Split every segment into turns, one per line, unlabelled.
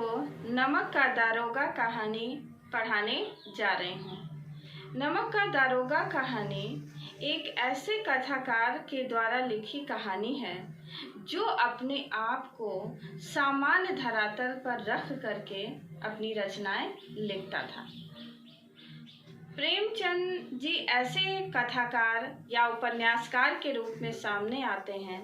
आपको नमक का दारोगा कहानी पढ़ाने जा रही हूँ। नमक का दारोगा कहानी एक ऐसे कथाकार के द्वारा लिखी कहानी है जो अपने आप को सामान्य धरातल पर रख करके अपनी रचनाएं लिखता था। प्रेमचंद जी ऐसे कथाकार या उपन्यासकार के रूप में सामने आते हैं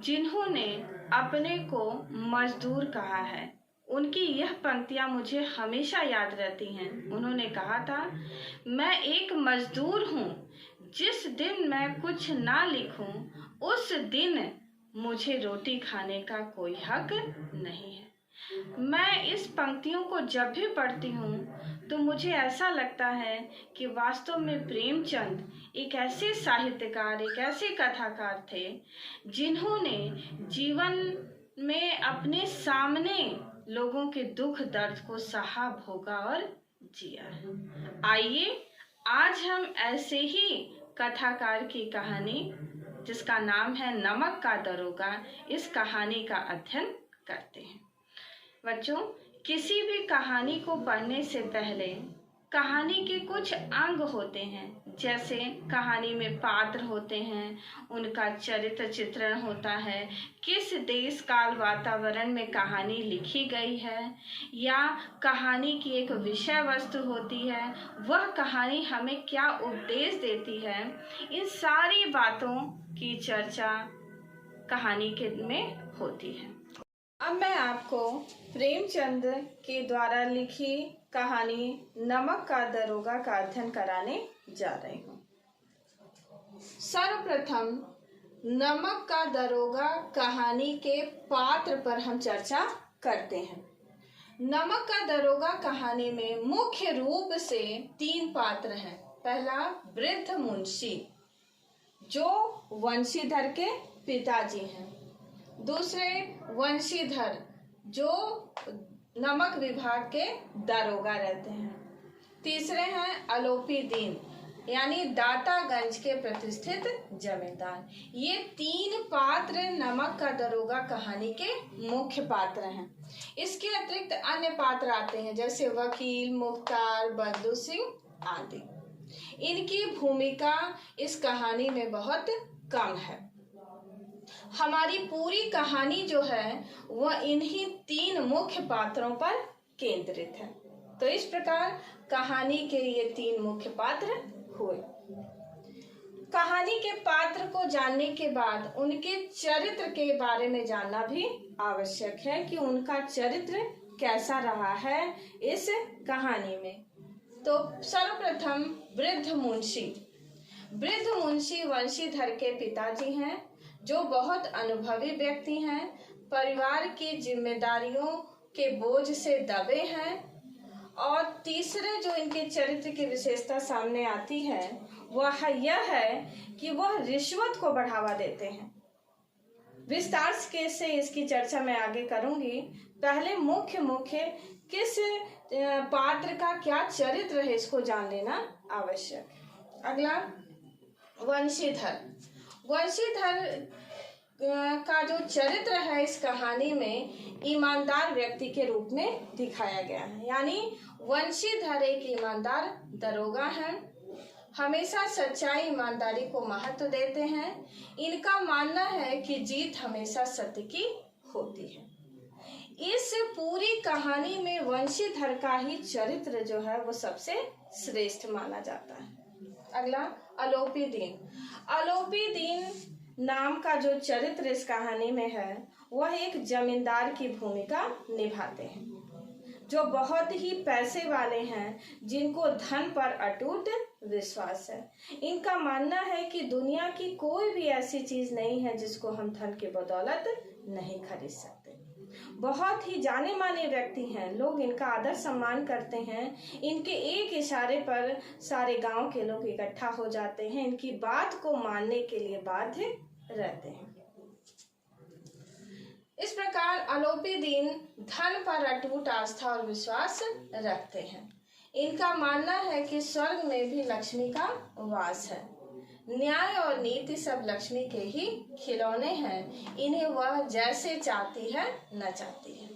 जिन्होंने अपने को मजदूर कहा है। उनकी यह पंक्तियां मुझे हमेशा याद रहती हैं। उन्होंने कहा था, मैं एक मजदूर हूँ, जिस दिन मैं कुछ ना लिखूं उस दिन मुझे रोटी खाने का कोई हक नहीं है। मैं इस पंक्तियों को जब भी पढ़ती हूँ तो मुझे ऐसा लगता है कि वास्तव में प्रेमचंद एक ऐसे साहित्यकार, एक ऐसे कथाकार थे जिन्होंने जीवन में अपने सामने लोगों के दुख दर्द को सहा, भोगा और जिया। आइए आज हम ऐसे ही कथाकार की कहानी, जिसका नाम है नमक का दारोगा, इस कहानी का अध्ययन करते हैं। बच्चों, किसी भी कहानी को पढ़ने से पहले कहानी के कुछ अंग होते हैं। जैसे कहानी में पात्र होते हैं, उनका चरित्र चित्रण होता है, किस देश काल वातावरण में कहानी लिखी गई है, या कहानी की एक विषय वस्तु होती है, वह कहानी हमें क्या उपदेश देती है। इन सारी बातों की चर्चा कहानी के में होती है। अब मैं आपको प्रेमचंद के द्वारा लिखी कहानी नमक का दारोगा का अध्ययन कराने जा रही हूँ। सर्वप्रथम नमक का दारोगा कहानी के पात्र पर हम चर्चा करते हैं। नमक का दारोगा कहानी में मुख्य रूप से 3 पात्र हैं। पहला, वृद्ध मुंशी जो वंशीधर के पिताजी हैं। दूसरे, वंशीधर जो नमक विभाग के दारोगा रहते हैं। तीसरे हैं आलोपी दीन यानी दातागंज के प्रतिष्ठित जमींदार। ये 3 पात्र नमक का दारोगा कहानी के मुख्य पात्र हैं। इसके अतिरिक्त अन्य पात्र आते हैं, जैसे वकील, मुख्तार, बंधु सिंह आदि। इनकी भूमिका इस कहानी में बहुत कम है। हमारी पूरी कहानी जो है वह इन्हीं 3 मुख्य पात्रों पर केंद्रित है। तो इस प्रकार कहानी के ये 3 मुख्य पात्र हुए। कहानी के पात्र को जानने के बाद उनके चरित्र के बारे में जानना भी आवश्यक है कि उनका चरित्र कैसा रहा है इस कहानी में। तो सर्वप्रथम वृद्ध मुंशी। वृद्ध मुंशी वंशीधर के पिताजी हैं, जो बहुत अनुभवी व्यक्ति हैं, परिवार की जिम्मेदारियों के बोझ से दबे हैं। और तीसरे जो इनके चरित्र की विशेषता सामने आती है वह यह है कि वह रिश्वत को बढ़ावा देते हैं। विस्तार से इसकी चर्चा मैं आगे करूंगी। पहले मुख्य किस पात्र का क्या चरित्र है इसको जान लेना आवश्यक। अगला, वंशीधर। वंशीधर का जो चरित्र है इस कहानी में ईमानदार व्यक्ति के रूप में दिखाया गया है। यानी वंशीधर एक ईमानदार दारोगा हैं, हमेशा सच्चाई, ईमानदारी को महत्व देते हैं। इनका मानना है कि जीत हमेशा सत्य की होती है। इस पूरी कहानी में वंशीधर का ही चरित्र जो है वो सबसे श्रेष्ठ माना जाता है। अगला, आलोपी दीन। आलोपी दीन नाम का जो चरित्र इस कहानी में है वह एक जमींदार की भूमिका निभाते हैं, जो बहुत ही पैसे वाले हैं, जिनको धन पर अटूट विश्वास है। इनका मानना है कि दुनिया की कोई भी ऐसी चीज नहीं है जिसको हम धन के बदौलत नहीं खरीद सकते। बहुत ही जाने माने व्यक्ति हैं, लोग इनका आदर सम्मान करते हैं। इनके एक इशारे पर सारे गांव के लोग इकट्ठा हो जाते हैं, इनकी बात को मानने के लिए बाध्य रहते हैं। इस प्रकार आलोपी दीन धन पर अटूट आस्था और विश्वास रखते हैं। इनका मानना है कि स्वर्ग में भी लक्ष्मी का वास है। न्याय और नीति सब लक्ष्मी के ही खिलौने हैं, इन्हें वह जैसे चाहती है नचाती है।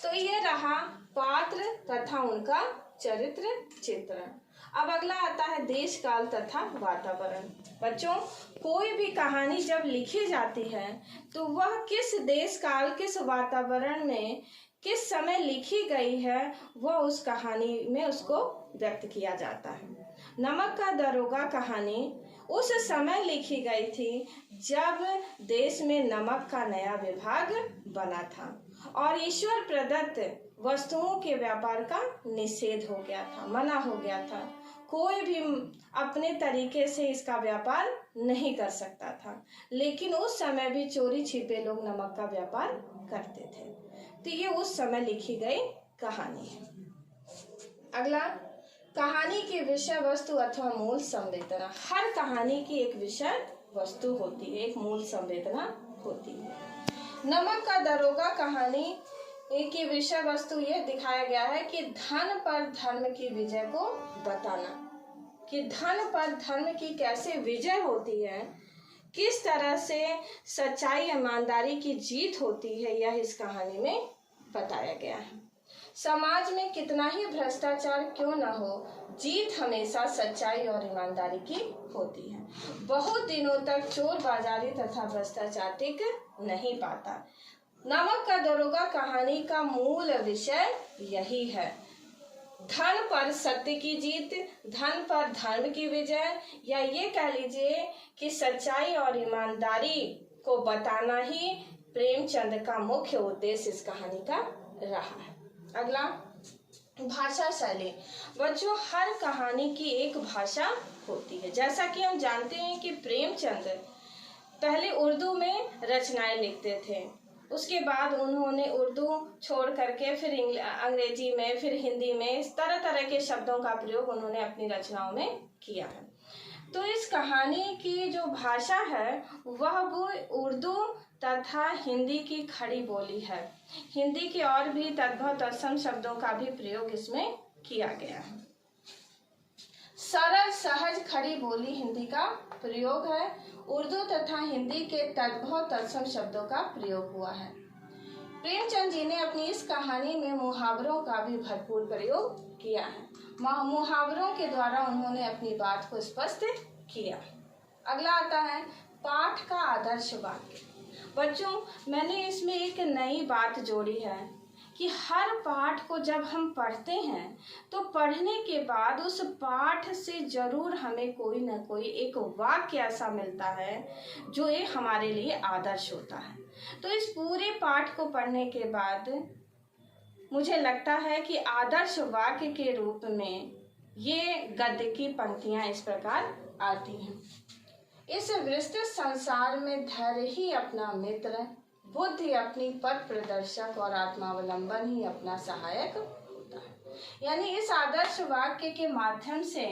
तो ये रहा पात्र तथा उनका चरित्र चित्रण। अब अगला आता है देश काल तथा वातावरण। बच्चों, कोई भी कहानी जब लिखी जाती है तो वह किस देश काल किस वातावरण में किस समय लिखी गई है वह उस कहानी में उसको व्यक्त किया जाता है। नमक का दरोगा कहानी उस समय लिखी गई थी जब देश में नमक का नया विभाग बना था और ईश्वर प्रदत्त वस्तुओं के व्यापार का निषेध हो गया था, मना हो गया था। कोई भी अपने तरीके से इसका व्यापार नहीं कर सकता था, लेकिन उस समय भी चोरी छिपे लोग नमक का व्यापार करते थे। तो ये उस समय लिखी गई कहानी है। अगला, कहानी की विषय वस्तु अथवा मूल संवेदना। हर कहानी की एक विषय वस्तु होती है, एक मूल संवेदना होती है। नमक का दरोगा कहानी की विषय वस्तु ये दिखाया गया है कि धन पर धर्म की विजय को बताना, कि धन पर धर्म की कैसे विजय होती है, किस तरह से सच्चाई ईमानदारी की जीत होती है, यह इस कहानी में बताया गया है। समाज में कितना ही भ्रष्टाचार क्यों न हो, जीत हमेशा सच्चाई और ईमानदारी की होती है। बहुत दिनों तक चोर बाजारी तथा भ्रष्टाचार टिक नहीं पाता। नमक का दरोगा कहानी का मूल विषय यही है, धन पर सत्य की जीत, धन पर धर्म की विजय, या ये कह लीजिए कि सच्चाई और ईमानदारी को बताना ही प्रेमचंद का मुख्य उद्देश्य इस कहानी का रहा है। अगला, भाषा शैली। बच्चों, हर कहानी की एक भाषा होती है। जैसा कि हम जानते हैं कि प्रेमचंद पहले उर्दू में रचनाएं लिखते थे, उसके बाद उन्होंने उर्दू छोड़ करके फिर अंग्रेजी में, फिर हिंदी में, इस तरह तरह के शब्दों का प्रयोग उन्होंने अपनी रचनाओं में किया है। तो इस कहानी की जो भाषा है वह वो उर्दू तथा हिंदी की खड़ी बोली है। हिंदी के और भी तद्भव तत्सम शब्दों का भी प्रयोग इसमें किया गया है। सरल सहज खड़ी बोली हिंदी का प्रयोग है। उर्दू तथा हिंदी के तद्भव तत्सम शब्दों का प्रयोग हुआ है। प्रेमचंद जी ने अपनी इस कहानी में मुहावरों का भी भरपूर प्रयोग किया है। मुहावरों के द्वारा उन्होंने अपनी बात को स्पष्ट किया। अगला आता है पाठ का आदर्श वाक्य। बच्चों, मैंने इसमें एक नई बात जोड़ी है कि हर पाठ को जब हम पढ़ते हैं तो पढ़ने के बाद उस पाठ से जरूर हमें कोई ना कोई एक वाक्य ऐसा मिलता है जो ये हमारे लिए आदर्श होता है। तो इस पूरे पाठ को पढ़ने के बाद मुझे लगता है कि आदर्श वाक्य के रूप में ये गद्य की पंक्तियां इस प्रकार आती हैं। इस विस्तृत संसार में धैर्य ही अपना मित्र, बुद्धि अपनी पथ प्रदर्शक और आत्मावलंबन ही अपना सहायक होता है। यानी इस आदर्श वाक्य के माध्यम से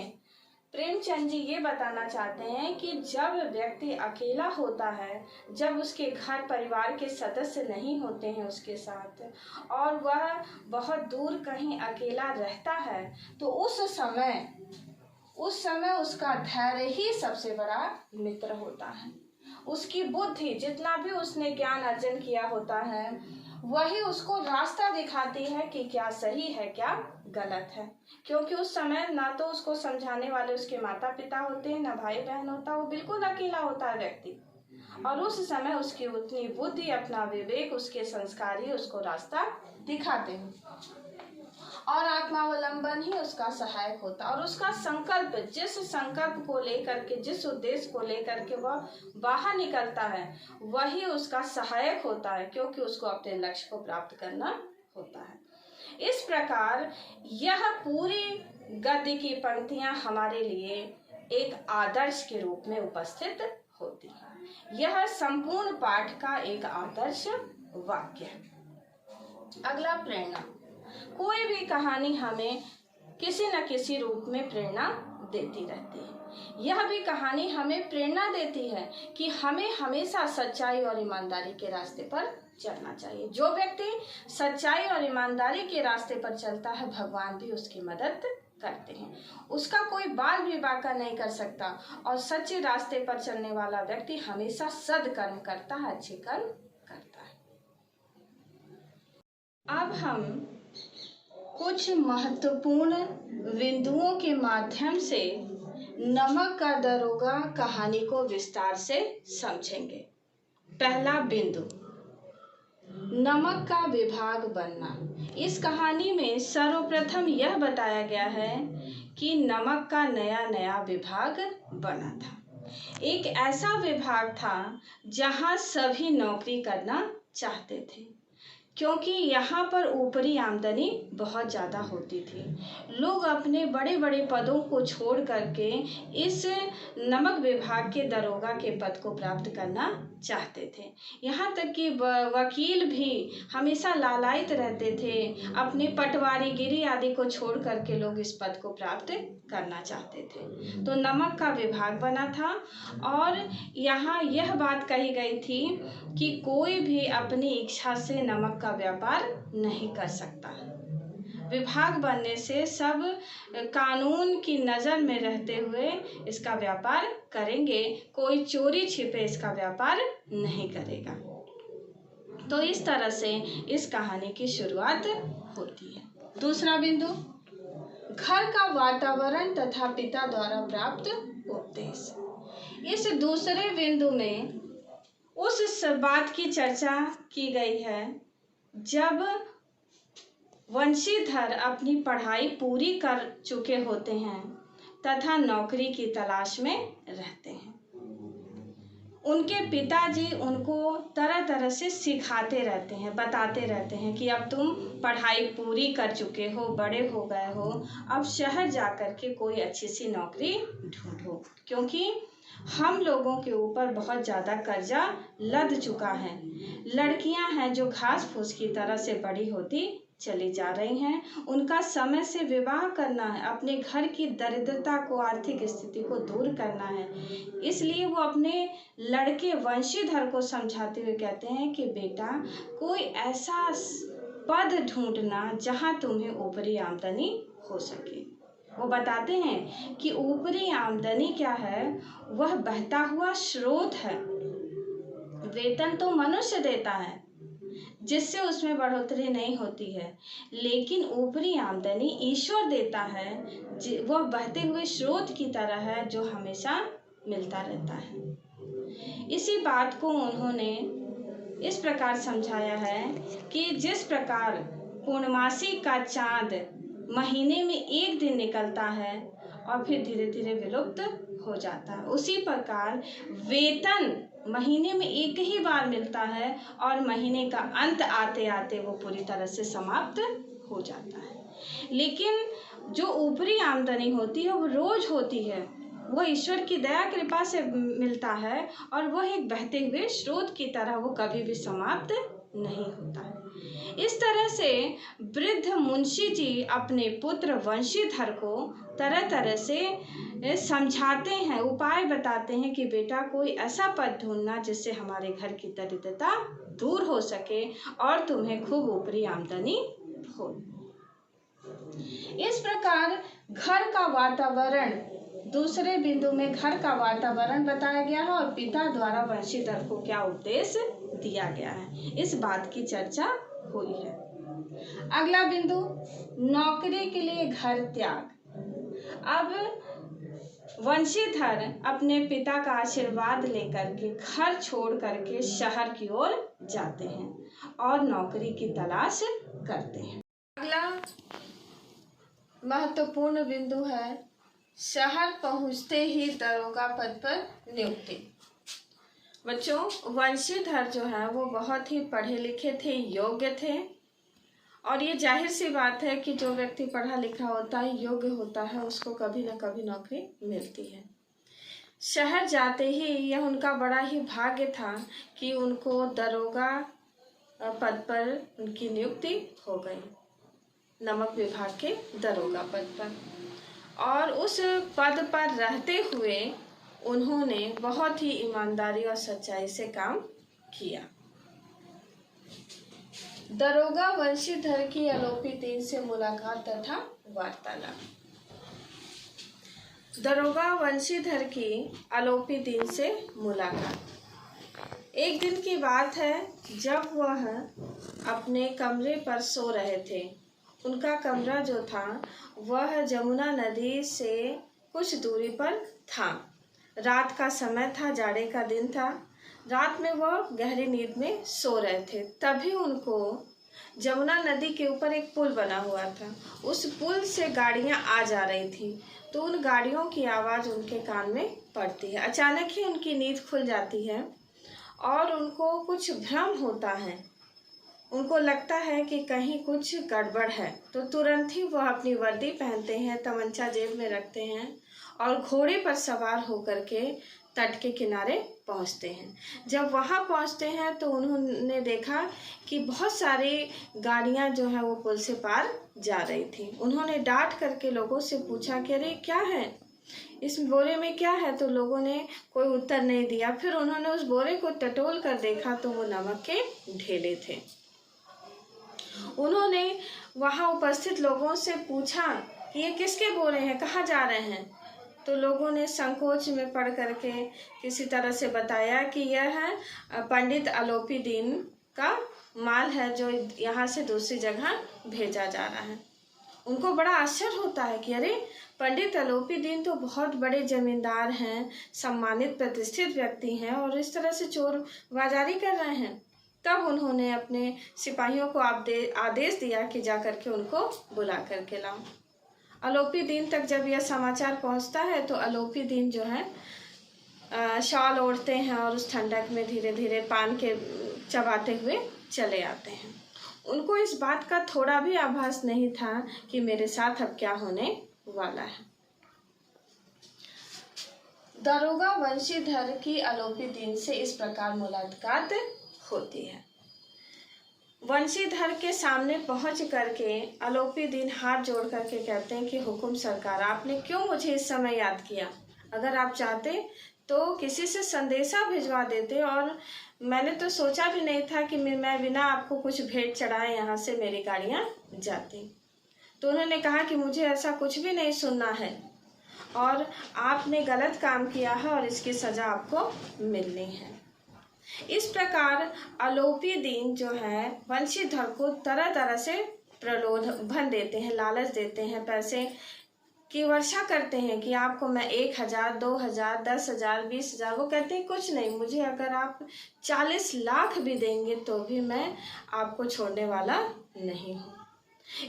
प्रेमचंद जी ये बताना चाहते हैं कि जब व्यक्ति अकेला होता है, जब उसके घर परिवार के सदस्य नहीं होते हैं उसके साथ और वह बहुत दूर कहीं अकेला रहता है, तो उस समय उसका धैर्य ही सबसे बड़ा मित्र होता है। उसकी बुद्धि, जितना भी उसने ज्ञान अर्जन किया होता है, वही उसको रास्ता दिखाती है कि क्या सही है क्या गलत है। क्योंकि उस समय ना तो उसको समझाने वाले उसके माता पिता होते हैं, ना भाई बहन होता, वो बिल्कुल अकेला होता है व्यक्ति। और उस समय उसकी उतनी बुद्धि, अपना विवेक, उसके संस्कार ही उसको रास्ता दिखाते हैं और आत्मावलंबन ही उसका सहायक होता है। और उसका संकल्प, जिस संकल्प को लेकर के, जिस उद्देश्य को लेकर के वह बाहर निकलता है, वही उसका सहायक होता है, क्योंकि उसको अपने लक्ष्य को प्राप्त करना होता है। इस प्रकार यह पूरी गद्य की पंक्तियां हमारे लिए एक आदर्श के रूप में उपस्थित होती है। यह संपूर्ण पाठ का एक आदर्श वाक्य है। अगला, प्रेरणा। कोई भी कहानी हमें किसी न किसी रूप में प्रेरणा देती रहती है। यह भी कहानी हमें प्रेरणा देती है कि हमें हमेशा सच्चाई और ईमानदारी के रास्ते पर चलना चाहिए। जो व्यक्ति सच्चाई और ईमानदारी के रास्ते पर चलता है, भगवान भी उसकी मदद करते हैं। उसका कोई बाल भी बांका नहीं कर सकता। और सच्चे रास्ते पर चलने वाला व्यक्ति हमेशा सद्कर्म करता है, अच्छे कर्म अब हम कुछ महत्वपूर्ण बिंदुओं के माध्यम से नमक का दरोगा कहानी को विस्तार से समझेंगे। पहला बिंदु, नमक का विभाग बनना। इस कहानी में सर्वप्रथम यह बताया गया है कि नमक का नया नया विभाग बना था। एक ऐसा विभाग था जहां सभी नौकरी करना चाहते थे, क्योंकि यहाँ पर ऊपरी आमदनी बहुत ज़्यादा होती थी। लोग अपने बड़े बड़े पदों को छोड़ करके इस नमक विभाग के दरोगा के पद को प्राप्त करना चाहते थे। यहाँ तक कि वकील भी हमेशा लालायित रहते थे, अपने पटवारीगिरी आदि को छोड़ करके लोग इस पद को प्राप्त करना चाहते थे। तो नमक का विभाग बना था और यहाँ यह बात कही गई थी कि कोई भी अपनी इच्छा से नमक का व्यापार नहीं कर सकता। विभाग बनने से सब कानून की नज़र में रहते हुए इसका व्यापार करेंगे, कोई चोरी छिपे इसका व्यापार नहीं करेगा। तो इस तरह से इस कहानी की शुरुआत होती है। दूसरा बिंदु, घर का वातावरण तथा पिता द्वारा प्राप्त उपदेश। इस दूसरे बिंदु में उस बात की चर्चा की गई है जब वंशीधर अपनी पढ़ाई पूरी कर चुके होते हैं तथा नौकरी की तलाश में रहते हैं। उनके पिताजी उनको तरह तरह से सिखाते रहते हैं, बताते रहते हैं कि अब तुम पढ़ाई पूरी कर चुके हो, बड़े हो गए हो, अब शहर जा कर के कोई अच्छी सी नौकरी ढूंढो, क्योंकि हम लोगों के ऊपर बहुत ज़्यादा कर्जा लद चुका है। लड़कियां हैं जो घास फूस की तरह से बड़ी होती चली जा रही हैं, उनका समय से विवाह करना है, अपने घर की दरिद्रता को, आर्थिक स्थिति को दूर करना है। इसलिए वो अपने लड़के वंशीधर को समझाते हुए कहते हैं कि बेटा, कोई ऐसा पद ढूंढना जहां तुम्हें ऊपरी आमदनी हो सके। वो बताते हैं कि ऊपरी आमदनी क्या है, वह बहता हुआ स्रोत है। वेतन तो मनुष्य देता है जिससे उसमें बढ़ोतरी नहीं होती है, लेकिन ऊपरी आमदनी ईश्वर देता है, वह बहते हुए स्रोत की तरह है जो हमेशा मिलता रहता है। इसी बात को उन्होंने इस प्रकार समझाया है कि जिस प्रकार पूर्णमासी का चांद महीने में एक दिन निकलता है और फिर धीरे धीरे विलुप्त हो जाता है, उसी प्रकार वेतन महीने में एक ही बार मिलता है और महीने का अंत आते आते वो पूरी तरह से समाप्त हो जाता है। लेकिन जो ऊपरी आमदनी होती है वो रोज होती है, वह ईश्वर की दया कृपा से मिलता है और वह एक बहते हुए स्रोत की तरह वो कभी भी समाप्त नहीं होता है। इस तरह से वृद्ध मुंशी जी अपने पुत्र वंशीधर को तरह तरह से समझाते हैं, उपाय बताते हैं कि बेटा कोई ऐसा पद ढूंढना जिससे हमारे घर की दरिद्रता दूर हो सके और तुम्हें खूब ऊपरी आमदनी हो। इस प्रकार घर का वातावरण, दूसरे बिंदु में घर का वातावरण बताया गया है और पिता द्वारा वंशीधर को क्या उपदेश दिया गया है, इस बात की चर्चा हुई है। अगला बिंदु, नौकरी के लिए घर त्याग। अब वंशीधर अपने पिता का आशीर्वाद लेकर के घर छोड़ करके शहर की ओर जाते हैं और नौकरी की तलाश करते हैं। अगला महत्वपूर्ण बिंदु है शहर पहुंचते ही दरोगा पद पर नियुक्ति। बच्चों, वंशीधर जो है वो बहुत ही पढ़े लिखे थे, योग्य थे, और ये जाहिर सी बात है कि जो व्यक्ति पढ़ा लिखा होता है, योग्य होता है, उसको कभी न कभी नौकरी मिलती है। शहर जाते ही यह उनका बड़ा ही भाग्य था कि उनको दरोगा पद पर उनकी नियुक्ति हो गई, नमक विभाग के दरोगा पद पर। और उस पद पर रहते हुए उन्होंने बहुत ही ईमानदारी और सच्चाई से काम किया। दरोगा वंशीधर की आलोपी दीन से मुलाकात तथा वार्तालाप। दरोगा वंशीधर की आलोपी दीन से मुलाकात। एक दिन की बात है जब वह अपने कमरे पर सो रहे थे। उनका कमरा जो था वह जमुना नदी से कुछ दूरी पर था। रात का समय था, जाड़े का दिन था। रात में वह गहरी नींद में सो रहे थे। तभी उनको जमुना नदी के ऊपर एक पुल बना हुआ था। उस पुल से गाड़ियां आ जा रही थी, तो उन गाड़ियों की आवाज़ उनके कान में पड़ती है। अचानक ही उनकी नींद खुल जाती है और उनको कुछ भ्रम होता है। उनको लगता है कि कहीं कुछ गड़बड़ है, तो तुरंत ही वह अपनी वर्दी पहनते हैं, तमंचा जेब में रखते हैं और घोड़े पर सवार होकर के तट के किनारे पहुंचते हैं। जब वहां पहुंचते हैं तो उन्होंने देखा कि बहुत सारी गाड़ियां जो है वो पुल से पार जा रही थी। उन्होंने डांट करके लोगों से पूछा कि अरे क्या है, इस बोरे में क्या है? तो लोगों ने कोई उत्तर नहीं दिया। फिर उन्होंने उस बोरे को टटोल कर देखा तो वो नमक के ढेले थे। उन्होंने वहां उपस्थित लोगों से पूछा कि ये किसके बोरे हैं, कहाँ जा रहे हैं? तो लोगों ने संकोच में पड़ करके किसी तरह से बताया कि यह है पंडित आलोपी दीन का माल है जो यहाँ से दूसरी जगह भेजा जा रहा है। उनको बड़ा आश्चर्य होता है कि अरे, पंडित आलोपी दीन तो बहुत बड़े जमींदार हैं, सम्मानित प्रतिष्ठित व्यक्ति हैं, और इस तरह से चोर बाजारी कर रहे हैं। तब उन्होंने अपने सिपाहियों को आदेश दिया कि जा करके उनको बुला करके लाओ। आलोपी दीन तक जब यह समाचार पहुंचता है तो आलोपी दीन जो है शॉल ओढ़ते हैं और उस ठंडक में धीरे धीरे पान के चबाते हुए चले आते हैं। उनको इस बात का थोड़ा भी आभास नहीं था कि मेरे साथ अब क्या होने वाला है। दारोगा वंशीधर की आलोपी दीन से इस प्रकार मुलाकात होती है। वंशीधर के सामने पहुंच करके आलोपी दीन हाथ जोड़ करके कहते हैं कि हुकुम सरकार, आपने क्यों मुझे इस समय याद किया? अगर आप चाहते तो किसी से संदेशा भिजवा देते, और मैंने तो सोचा भी नहीं था कि मैं बिना आपको कुछ भेंट चढ़ाए यहाँ से मेरी गाड़ियाँ जाती। तो उन्होंने कहा कि मुझे ऐसा कुछ भी नहीं सुनना है और आपने गलत काम किया है और इसकी सज़ा आपको मिलनी है। इस प्रकार आलोपी दीन जो है वंशीधर को तरह तरह से प्रलोभन देते हैं, लालच देते हैं, पैसे की वर्षा करते हैं कि आपको मैं 1000, 2000, 10,000, 20,000, वो कहते हैं कुछ नहीं, मुझे अगर आप 40 लाख भी देंगे तो भी मैं आपको छोड़ने वाला नहीं हूँ।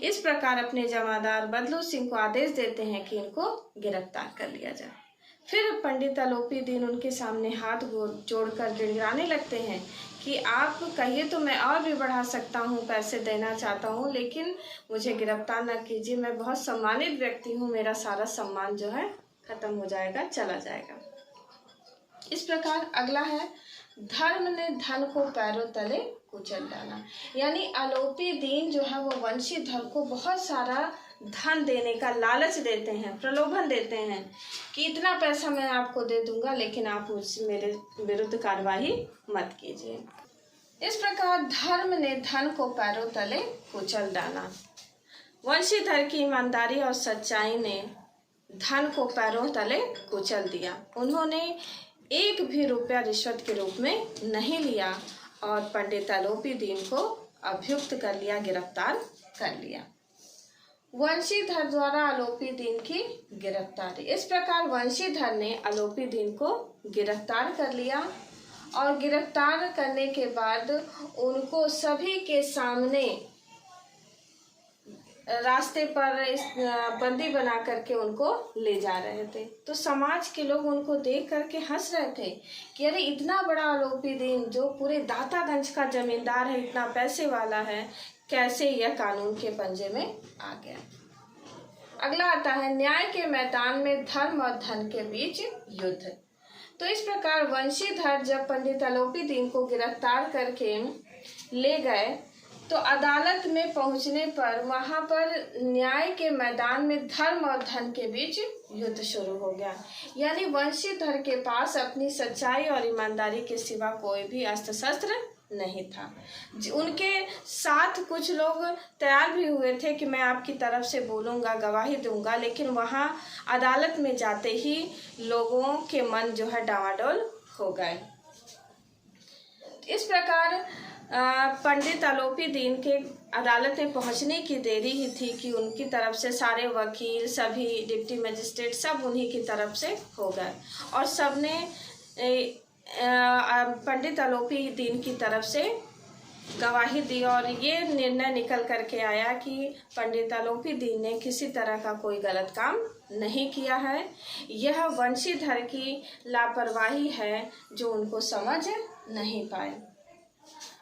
इस प्रकार अपने जमादार बदलू सिंह को आदेश देते हैं कि इनको गिरफ्तार कर लिया जाए। फिर पंडित आलोपी दीन उनके सामने हाथ जोड़कर गिड़गिड़ाने लगते हैं कि आप कहिए तो मैं और भी बढ़ा सकता हूँ, पैसे देना चाहता हूँ, लेकिन मुझे गिरफ्तार न कीजिए, मैं बहुत सम्मानित व्यक्ति हूँ, मेरा सारा सम्मान जो है खत्म हो जाएगा, चला जाएगा। इस प्रकार अगला है, धर्म ने धन को पैरों तले कुचल डाला। यानी आलोपी दीन जो है वो वंशीधर को बहुत सारा धन देने का लालच देते हैं, प्रलोभन देते हैं कि इतना पैसा मैं आपको दे दूंगा, लेकिन आप मुझसे मेरे विरुद्ध कार्रवाई मत कीजिए। इस प्रकार धर्म ने धन को पैरों तले कुचल डाला। वंशीधर की ईमानदारी और सच्चाई ने धन को पैरों तले कुचल दिया। उन्होंने एक भी रुपया रिश्वत के रूप में नहीं लिया और पंडित आलोपी दीन को अभियुक्त कर लिया, गिरफ्तार कर लिया। वंशीधर द्वारा आलोपी दीन की गिरफ्तारी। इस प्रकार वंशीधर ने आलोपी दीन को गिरफ्तार कर लिया और गिरफ्तार करने के बाद उनको सभी के सामने रास्ते पर बंदी बना करके उनको ले जा रहे थे। तो समाज के लोग उनको देख करके हंस रहे थे कि अरे, इतना बड़ा आलोपी दीन जो पूरे दातागंज का जमींदार है, इतना पैसे वाला है, कैसे यह कानून के पंजे में आ गया। अगला आता है, न्याय के मैदान में धर्म और धन के बीच युद्ध। तो इस प्रकार वंशीधर जब पंडित आलोपी दीन को गिरफ्तार करके ले गए तो अदालत में पहुंचने पर वहां पर न्याय के मैदान में धर्म और धन के बीच युद्ध शुरू हो गया। यानी वंशीधर के पास अपनी सच्चाई और ईमानदारी के सिवा कोई भी अस्त्र शस्त्र नहीं था। उनके साथ कुछ लोग तैयार भी हुए थे कि मैं आपकी तरफ से बोलूँगा, गवाही दूंगा, लेकिन वहाँ अदालत में जाते ही लोगों के मन जो है डामाडोल हो गए। इस प्रकार पंडित आलोपी दीन के अदालत में पहुंचने की देरी ही थी कि उनकी तरफ से सारे वकील, सभी डिप्टी मजिस्ट्रेट सब उन्हीं की तरफ से हो गए और सबने पंडित आलोपी दीन की तरफ से गवाही दी और ये निर्णय निकल करके आया कि पंडित आलोपी दीन ने किसी तरह का कोई गलत काम नहीं किया है। यह वंशीधर की लापरवाही है जो उनको समझ नहीं पाए।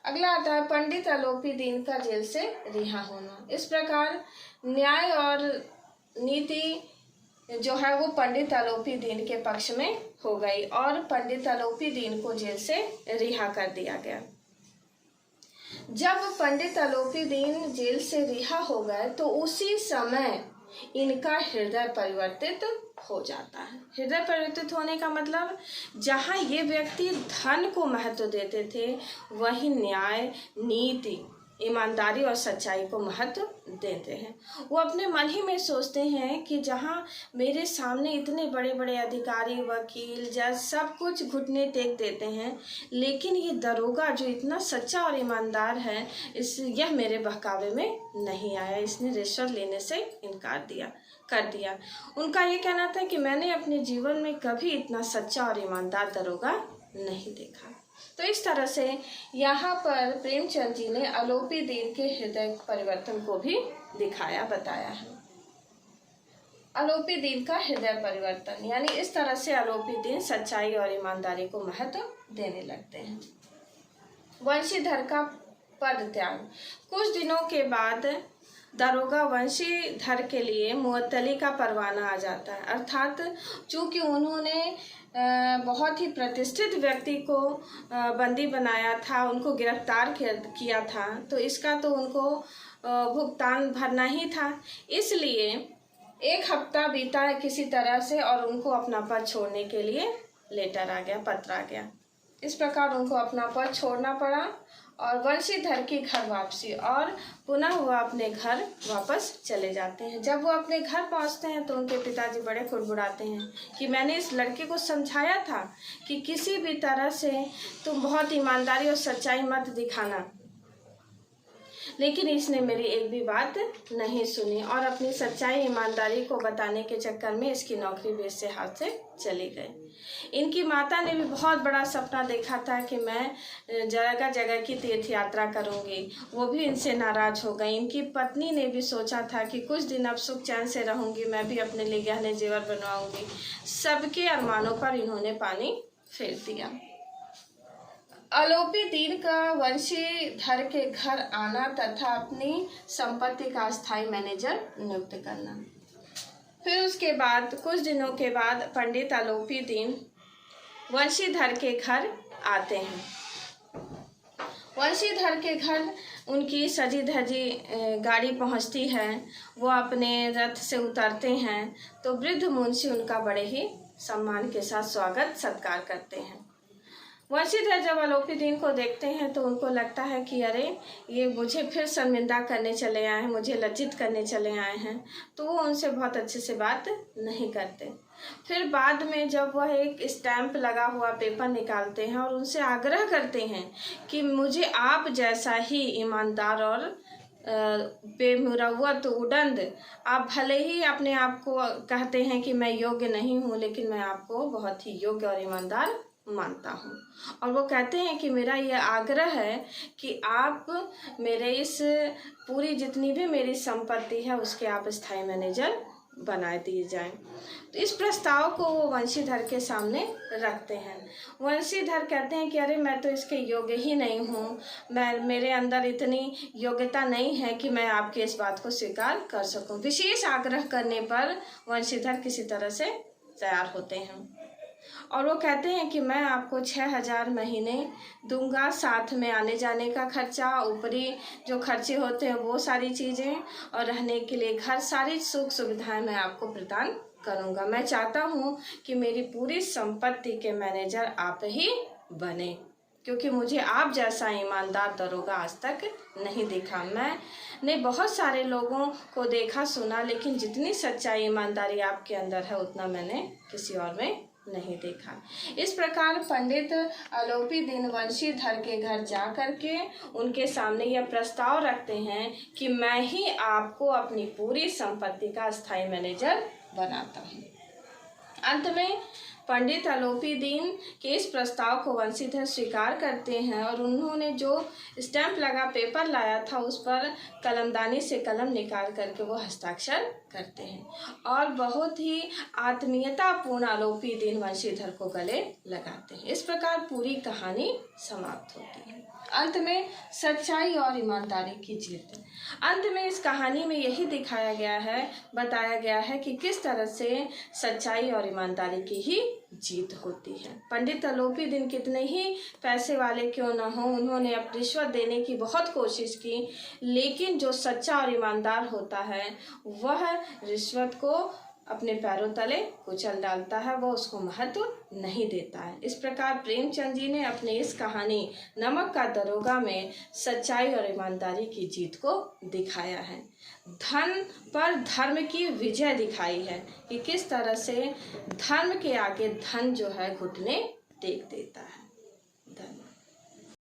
अगला आता है पंडित आलोपी दीन का जेल से रिहा होना। इस प्रकार न्याय और नीति जो है वो पंडित आलोपी दीन के पक्ष में हो गई और पंडित आलोपी दीन को जेल से रिहा कर दिया गया। जब पंडित आलोपी दीन जेल से रिहा हो गए तो उसी समय इनका हृदय परिवर्तित हो जाता है। हृदय परिवर्तित होने का मतलब जहाँ ये व्यक्ति धन को महत्व देते थे वही न्याय, नीति, ईमानदारी और सच्चाई को महत्व देते हैं। वो अपने मन ही में सोचते हैं कि जहाँ मेरे सामने इतने बड़े बड़े अधिकारी, वकील, जज सब कुछ घुटने टेक देते हैं, लेकिन ये दरोगा जो इतना सच्चा और ईमानदार है यह मेरे बहकावे में नहीं आया, इसने रिश्वत लेने से इनकार कर दिया। उनका ये कहना था कि मैंने अपने जीवन में कभी इतना सच्चा और ईमानदार दरोगा नहीं देखा। तो इस तरह से यहाँ पर प्रेमचंद जी ने आलोपी दीन के हृदय परिवर्तन को भी दिखाया, बताया है। आलोपी दीन का हृदय परिवर्तन यानी इस तरह से आलोपी दीन सच्चाई और ईमानदारी को महत्व देने लगते हैं। वंशीधर का पद त्याग। कुछ दिनों के बाद दरोगा वंशीधर के लिए मुअत्तली का परवाना आ जाता है, अर्थात चूँकि उन्होंने बहुत ही प्रतिष्ठित व्यक्ति को बंदी बनाया था, उनको गिरफ्तार किया था, तो इसका तो उनको भुगतान भरना ही था। इसलिए एक हफ्ता बीता है किसी तरह से और उनको अपना पद छोड़ने के लिए लेटर आ गया, पत्र आ गया। इस प्रकार उनको अपना पद छोड़ना पड़ा और वंशीधर की घर वापसी और पुनः वह अपने घर वापस चले जाते हैं। जब वो अपने घर पहुंचते हैं तो उनके पिताजी बड़े कुड़बुड़ाते हैं कि मैंने इस लड़के को समझाया था कि किसी भी तरह से तुम बहुत ईमानदारी और सच्चाई मत दिखाना, लेकिन इसने मेरी एक भी बात नहीं सुनी और अपनी सच्चाई ईमानदारी को बताने के चक्कर में इसकी नौकरी भी इससे हाथ से चली गई। इनकी माता ने भी बहुत बड़ा सपना देखा था कि मैं जगह जगह की तीर्थ यात्रा करूंगी, वो भी इनसे नाराज हो गई। इनकी पत्नी ने भी सोचा था कि कुछ दिन अब सुख चैन से रहूंगी, मैं भी अपने लिए गहने जेवर बनवाऊंगी। सबके अरमानों पर इन्होंने पानी फेर दिया। आलोपी दीन का वंशीधर के घर आना तथा अपनी संपत्ति का अस्थायी मैनेजर नियुक्त करना। फिर उसके बाद कुछ दिनों के बाद पंडित आलोपी दीन वंशीधर के घर आते हैं। वंशीधर के घर उनकी सजी धजी गाड़ी पहुंचती है, वो अपने रथ से उतरते हैं तो वृद्ध मुंशी उनका बड़े ही सम्मान के साथ स्वागत सत्कार करते हैं। वंशीधर जब आलोपी दीन को देखते हैं तो उनको लगता है कि अरे ये मुझे फिर शर्मिंदा करने चले आए हैं, मुझे लज्जित करने चले आए हैं, तो वो उनसे बहुत अच्छे से बात नहीं करते। फिर बाद में जब वह एक स्टैंप लगा हुआ पेपर निकालते हैं और उनसे आग्रह करते हैं कि मुझे आप जैसा ही ईमानदार और बेमुरव्वत उड़ंद, आप भले ही अपने आप को कहते हैं कि मैं योग्य नहीं हूँ, लेकिन मैं आपको बहुत ही योग्य और ईमानदार मानता हूँ। और वो कहते हैं कि मेरा यह आग्रह है कि आप मेरे इस पूरी जितनी भी मेरी संपत्ति है उसके आप स्थायी मैनेजर बना दिए जाएं। तो इस प्रस्ताव को वो वंशीधर के सामने रखते हैं। वंशीधर कहते हैं कि अरे मैं तो इसके योग्य ही नहीं हूँ, मेरे अंदर इतनी योग्यता नहीं है कि मैं आपकी इस बात को स्वीकार कर सकूँ। विशेष आग्रह करने पर वंशीधर किसी तरह से तैयार होते हैं और वो कहते हैं कि मैं आपको 6,000 महीने दूंगा, साथ में आने जाने का खर्चा, ऊपरी जो खर्चे होते हैं वो सारी चीज़ें, और रहने के लिए घर, सारी सुख सुविधाएं मैं आपको प्रदान करूंगा। मैं चाहता हूं कि मेरी पूरी संपत्ति के मैनेजर आप ही बने, क्योंकि मुझे आप जैसा ईमानदार दरोगा आज तक नहीं देखा। मैंने बहुत सारे लोगों को देखा सुना, लेकिन जितनी सच्चाई ईमानदारी आपके अंदर है उतना मैंने किसी और में नहीं देखा। इस प्रकार पंडित अलोपी दीनवंशीधर के घर जा करके उनके सामने यह प्रस्ताव रखते हैं कि मैं ही आपको अपनी पूरी संपत्ति का स्थायी मैनेजर बनाता हूँ। अंत में पंडित अलोपी दीन के इस प्रस्ताव को वंशीधर स्वीकार करते हैं और उन्होंने जो स्टैंप लगा पेपर लाया था उस पर कलमदानी से कलम निकाल करके वो हस्ताक्षर करते हैं और बहुत ही आत्मीयतापूर्ण अलोपी दीन वंशीधर को गले लगाते हैं। इस प्रकार पूरी कहानी समाप्त होती है। अंत में सच्चाई और ईमानदारी की जीत। अंत में इस कहानी में यही दिखाया गया है, बताया गया है कि किस तरह से सच्चाई और ईमानदारी की ही जीत होती है। पंडित अलोपी दीन कितने ही पैसे वाले क्यों न हो, उन्होंने अब रिश्वत देने की बहुत कोशिश की, लेकिन जो सच्चा और ईमानदार होता है वह रिश्वत को अपने पैरों तले कुचल डालता है, वह उसको महत्व नहीं देता है। इस प्रकार प्रेमचंद जी ने अपने इस कहानी नमक का दरोगा में सच्चाई और ईमानदारी की जीत को दिखाया है। धन पर धर्म की विजय दिखाई है कि किस तरह से धर्म के आगे धन जो है घुटने टेक देता है। धन्यवाद।